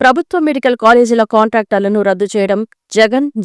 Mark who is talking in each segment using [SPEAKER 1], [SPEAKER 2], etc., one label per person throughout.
[SPEAKER 1] ప్రభుత్వ మెడికల్ కాలేజీల కాంట్రాక్టర్లను రద్దు చేయడం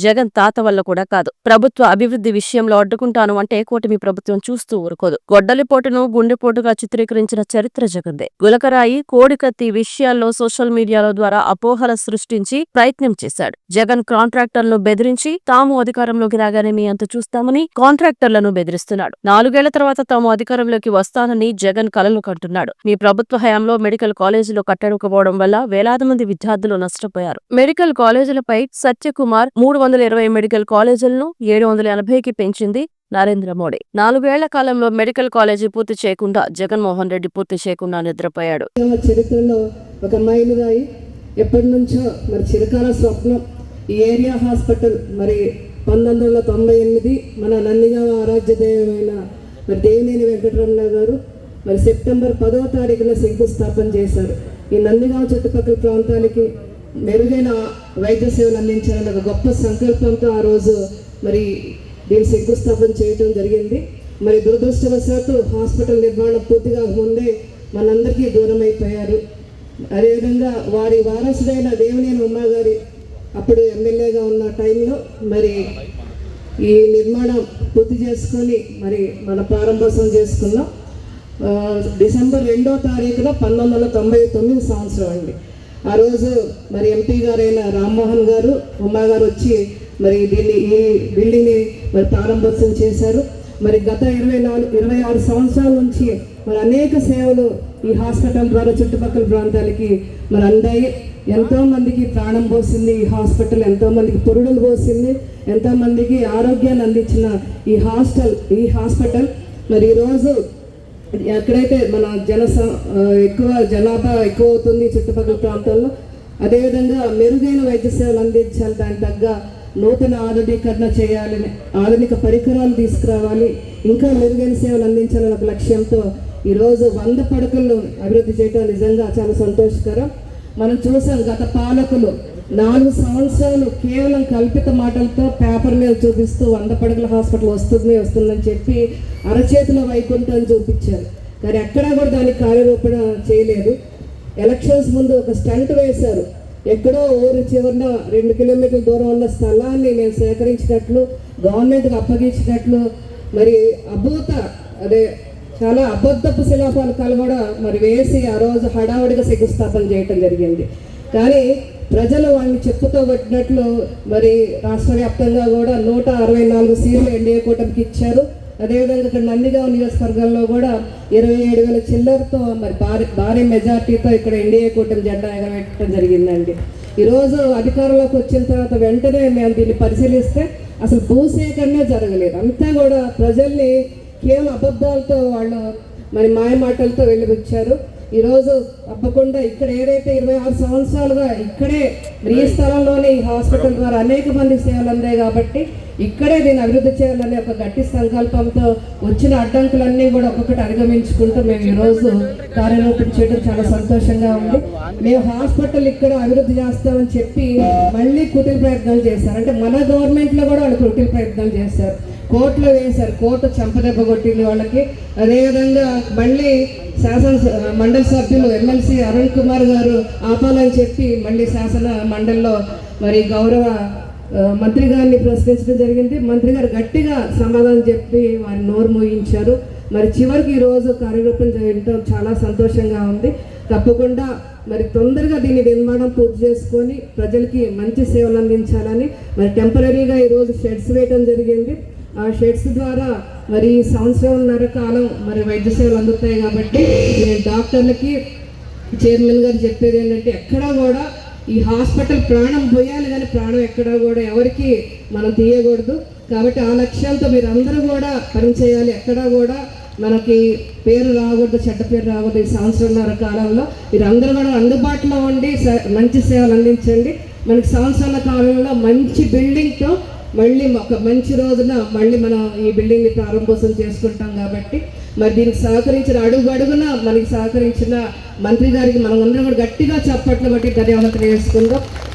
[SPEAKER 1] జగన్ తాత వల్ల కూడా కాదు. ప్రభుత్వ అభివృద్ధి విషయంలో అడ్డుకుంటాను అంటే కూటమి ప్రభుత్వం చూస్తూ ఊరుకోదు. గొడ్డలిపోటును గుండెపోటుగా చిత్రీకరించిన చరిత్ర జగన్దే. గులకరాయి, కోడికత్తి విషయాల్లో సోషల్ మీడియాల ద్వారా అపోహల సృష్టించి ప్రయత్నం చేశాడు. జగన్ కాంట్రాక్టర్లను బెదిరించి తాము అధికారంలోకి రాగానే మీ అంత చూస్తామని కాంట్రాక్టర్లను బెదిరిస్తున్నాడు. 4 ఏళ్ల తర్వాత తాము అధికారంలోకి వస్తానని జగన్ కలలు కంటున్నాడు. మీ ప్రభుత్వ హయాంలో మెడికల్ కాలేజీలు కట్టకపోవడం వల్ల వేలాది మంది విద్యార్థులు నష్టపోయారు. మెడికల్ కాలేజీలపై సత్యకుమార్ 320 మెడికల్ కాలేజీలను 780కి పెంచింది నరేంద్ర మోడీ. 4 ఏళ్ల కాలంలో మెడికల్ కాలేజీ పూర్తి చేయకుండా జగన్మోహన్ రెడ్డి పూర్తి చేయకుండా నిద్రపోయాడు.
[SPEAKER 2] చరిత్రలో ఒక మైలురాయి, ఎప్పటి నుంచో మరి చిరకాల స్వప్నం ఈ ఏరియా హాస్పిటల్ మరి 1998 మన నందిగామ ఆరాధ్య దైవమైన మరి దేవినేని వెంకటరమణ గారు మరి సెప్టెంబర్ 10వ తారీఖున శంకుస్థాపన చేశారు. ఈ నందిగామ చుట్టుపక్కల ప్రాంతాలకి మెరుగైన వైద్య సేవలు అందించాలని ఒక గొప్ప సంకల్పంతో ఆ రోజు మరి దీన్ని శంకుస్థాపన చేయడం జరిగింది. మరి దురదృష్టవశాత్తు హాస్పిటల్ నిర్మాణం పూర్తిగా ముందే మనందరికీ దూరం అయిపోయారు. అదేవిధంగా వారి వారసుడైన దేవినేని ఉమ్మా గారి అప్పుడు ఎమ్మెల్యేగా ఉన్న టైంలో మరి ఈ నిర్మాణం పూర్తి చేసుకొని మరి మన ప్రారంభోత్సవం చేసుకున్నాం. డిసెంబర్ 2వ తారీఖున 1999 సంవత్సరం అండి. ఆ రోజు మరి ఎంపీ గారైన రామ్మోహన్ గారు, ఉమ్మా గారు వచ్చి మరి ఈ బిల్డింగ్ని మరి ప్రారంభోత్సవం చేశారు. మరి గత 26 సంవత్సరాల నుంచి మరి అనేక సేవలు ఈ హాస్పిటల్ ద్వారా చుట్టుపక్కల ప్రాంతాలకి మరి అందాయి. ఎంతోమందికి ప్రాణం పోసింది ఈ హాస్పిటల్, ఎంతోమందికి పొరుడులు పోసింది, ఎంతోమందికి ఆరోగ్యాన్ని అందించిన ఈ హాస్పిటల్ మరి ఈరోజు ఎక్కడైతే మన జనాభా ఎక్కువ అవుతుంది చుట్టుపక్కల ప్రాంతాల్లో, అదేవిధంగా మెరుగైన వైద్య సేవలు అందించాలి, దానికి తగ్గ నూతన ఆధునీకరణ చేయాలని, ఆధునిక పరికరాలు తీసుకురావాలి, ఇంకా మెరుగైన సేవలు అందించాలని ఒక లక్ష్యంతో ఈరోజు 100 పడకలను అభివృద్ధి చేయడం నిజంగా చాలా సంతోషకరం. మనం చూసాం గత పాలకులు 4 సంవత్సరాలు కేవలం కల్పిత మాటలతో పేపర్ మీద చూపిస్తూ 100 పడకల హాస్పిటల్ వస్తుందని చెప్పి అరచేతిలో వైకుంఠం చూపించారు. కానీ ఎక్కడా కూడా దానికి కార్యరూపణ చేయలేదు. ఎలక్షన్స్ ముందు ఒక స్టంట్ వేశారు. ఎక్కడో ఊరి చివరిన 2 కిలోమీటర్ల దూరం ఉన్న స్థలాన్ని నేను సేకరించినట్లు, గవర్నమెంట్కి అప్పగించినట్లు మరి చాలా అబద్ధపు శిలాఫలకాలు కూడా మరి వేసి ఆ రోజు హడావుడిగా శంకుస్థాపన చేయటం జరిగింది. కానీ ప్రజలు వాళ్ళని చెప్పుతో పట్టినట్లు మరి రాష్ట్ర వ్యాప్తంగా కూడా 164 సీట్లు ఎన్డీఏ కూటమికి ఇచ్చారు. అదేవిధంగా ఇక్కడ నందిగామ నియోజకవర్గంలో కూడా 27,000 చిల్లరతో మరి భారీ మెజార్టీతో ఇక్కడ ఎన్డీఏ కూటమి జెండా ఎగరవేయడం జరిగిందండి. ఈరోజు అధికారంలోకి వచ్చిన తర్వాత వెంటనే మేము దీన్ని పరిశీలిస్తే అసలు భూసేకరణ జరగలేదు. అంతా కూడా ప్రజల్ని కేవలం అబద్ధాలతో వాళ్ళు మరి మాయమాటలతో వెళ్ళిపుచ్చారు. ఈరోజు తప్పకుండా ఇక్కడ ఏదైతే 26 సంవత్సరాలుగా ఇక్కడే ఈ స్థలంలోనే ఈ హాస్పిటల్ ద్వారా అనేక మంది సేవలు అందాయి కాబట్టి ఇక్కడే దీన్ని అభివృద్ధి చేయాలనే ఒక గట్టి సంకల్పంతో వచ్చిన అడ్డంకులన్నీ కూడా ఒక్కొక్కటి అధిగమించుకుంటూ మేము ఈరోజు కార్యరూపం చేయడం చాలా సంతోషంగా ఉంది. మేము హాస్పిటల్ ఇక్కడ అభివృద్ధి చేస్తామని చెప్పి మళ్ళీ కుటిల ప్రయత్నాలు చేశారు. అంటే మన గవర్నమెంట్లో కూడా వాళ్ళు కుటిల ప్రయత్నాలు చేశారు. కోర్టులో వేశారు, కోర్టు చెంపదెబ్బ కొట్టింది వాళ్ళకి. అదేవిధంగా మళ్ళీ మండలి సభ్యులు ఎమ్మెల్సీ అరుణ్ కుమార్ గారు ఆపాలని చెప్పి మళ్ళీ శాసన మండలిలో మరి గౌరవ మంత్రి గారిని ప్రశ్నించడం జరిగింది. మంత్రి గారు గట్టిగా సమాధానం చెప్పి వారిని నోరు మోయించారు. మరి చివరికి ఈరోజు కార్యరూపం చేయడం చాలా సంతోషంగా ఉంది. తప్పకుండా మరి తొందరగా దీని నిర్మాణం పూర్తి చేసుకొని ప్రజలకి మంచి సేవలు అందించాలని మరి టెంపరీగా ఈరోజు షెడ్స్ వేయడం జరిగింది. ఆ షెడ్స్ ద్వారా మరి సంవత్సరంన్నర కాలం మరి వైద్య సేవలు అందుతాయి. కాబట్టి నేను డాక్టర్లకి చైర్మన్ గారు చెప్పేది ఏంటంటే ఎక్కడా కూడా ఈ హాస్పిటల్ ప్రాణం పోయాలి, కానీ ప్రాణం ఎక్కడా కూడా ఎవరికి మనం తీయకూడదు. కాబట్టి ఆ లక్ష్యంతో మీరు అందరూ కూడా పనిచేయాలి. ఎక్కడా కూడా మనకి పేరు రాకూడదు, చెడ్డ పేరు రాకూడదు. ఈ సంవత్సరంన్నర కాలంలో మీరు అందరూ కూడా అందుబాటులో ఉండి మంచి సేవలు అందించండి. మనకి సంవత్సరాల కాలంలో మంచి బిల్డింగ్తో మళ్ళీ ఒక మంచి రోజున మళ్ళీ మనం ఈ బిల్డింగ్ని ప్రారంభోత్సవం చేసుకుంటాం. కాబట్టి మరి దీనికి సహకరించిన అడుగున మనకి సహకరించిన మంత్రి గారికి మనం అందరం కూడా గట్టిగా చప్పట్లు బట్టి ధన్యవాదాలు చేసుకుందాం.